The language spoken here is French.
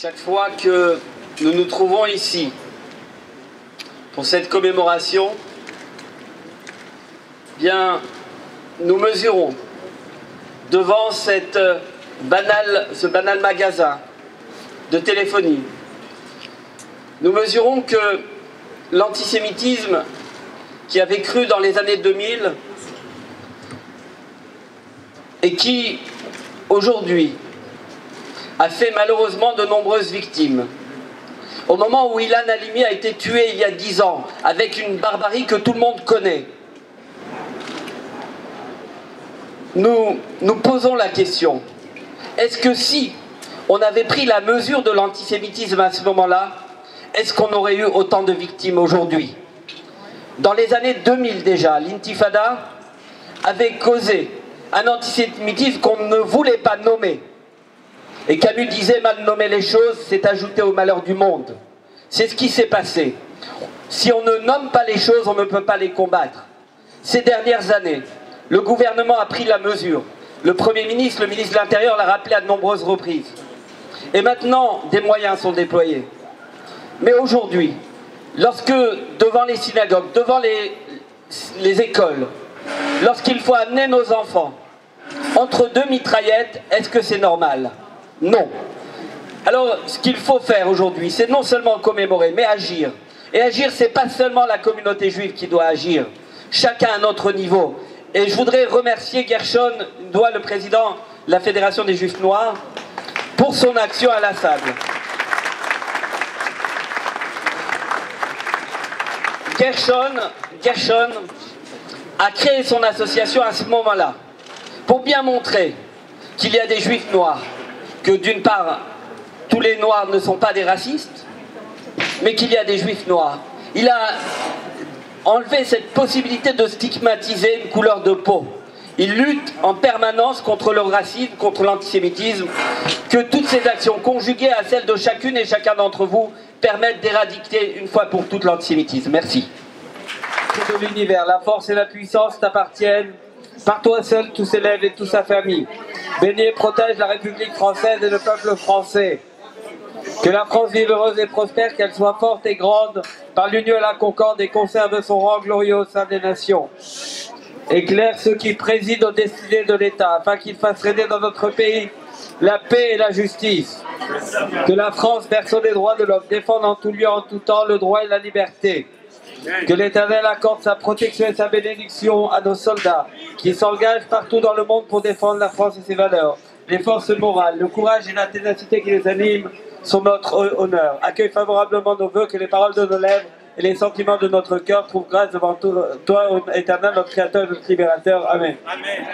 Chaque fois que nous nous trouvons ici pour cette commémoration, bien, nous mesurons devant ce banal magasin de téléphonie, nous mesurons que l'antisémitisme qui avait cru dans les années 2000 et qui, aujourd'hui, a fait malheureusement de nombreuses victimes. Au moment où Ilan Halimi a été tué il y a 10 ans, avec une barbarie que tout le monde connaît, nous posons la question, est-ce que si on avait pris la mesure de l'antisémitisme à ce moment-là, est-ce qu'on aurait eu autant de victimes aujourd'hui? Dans les années 2000 déjà, l'intifada avait causé un antisémitisme qu'on ne voulait pas nommer. Et Camus disait, mal nommer les choses, c'est ajouter au malheur du monde. C'est ce qui s'est passé. Si on ne nomme pas les choses, on ne peut pas les combattre. Ces dernières années, le gouvernement a pris la mesure. Le Premier ministre, le ministre de l'Intérieur l'a rappelé à de nombreuses reprises. Et maintenant, des moyens sont déployés. Mais aujourd'hui, lorsque, devant les synagogues, devant les écoles, lorsqu'il faut amener nos enfants entre deux mitraillettes, est-ce que c'est normal? Non. Alors, ce qu'il faut faire aujourd'hui, c'est non seulement commémorer, mais agir. Et agir, c'est pas seulement la communauté juive qui doit agir. Chacun à notre niveau. Et je voudrais remercier Gershon Doua, le président de la Fédération des Juifs Noirs, pour son action inlassable. Gershon a créé son association à ce moment-là, pour bien montrer qu'il y a des Juifs noirs, que d'une part, tous les Noirs ne sont pas des racistes, mais qu'il y a des Juifs noirs. Il a enlevé cette possibilité de stigmatiser une couleur de peau. Il lutte en permanence contre le racisme, contre l'antisémitisme, que toutes ces actions conjuguées à celles de chacune et chacun d'entre vous permettent d'éradiquer une fois pour toutes l'antisémitisme. Merci. De l'univers, la force et la puissance t'appartiennent. Par toi seul, tout s'élève et toute sa famille. Bénis et protège la République française et le peuple français. Que la France vive heureuse et prospère, qu'elle soit forte et grande, par l'union et la concorde, et conserve son rang glorieux au sein des nations. Éclaire ceux qui président aux destinées de l'État, afin qu'ils fassent régner dans notre pays la paix et la justice. Que la France, berceau des droits de l'homme, défende en tout lieu, en tout temps, le droit et la liberté. Que l'Éternel accorde sa protection et sa bénédiction à nos soldats qui s'engagent partout dans le monde pour défendre la France et ses valeurs. Les forces morales, le courage et la ténacité qui les animent sont notre honneur. Accueille favorablement nos vœux, que les paroles de nos lèvres et les sentiments de notre cœur trouvent grâce devant toi, Éternel, notre Créateur et notre Libérateur. Amen. Amen.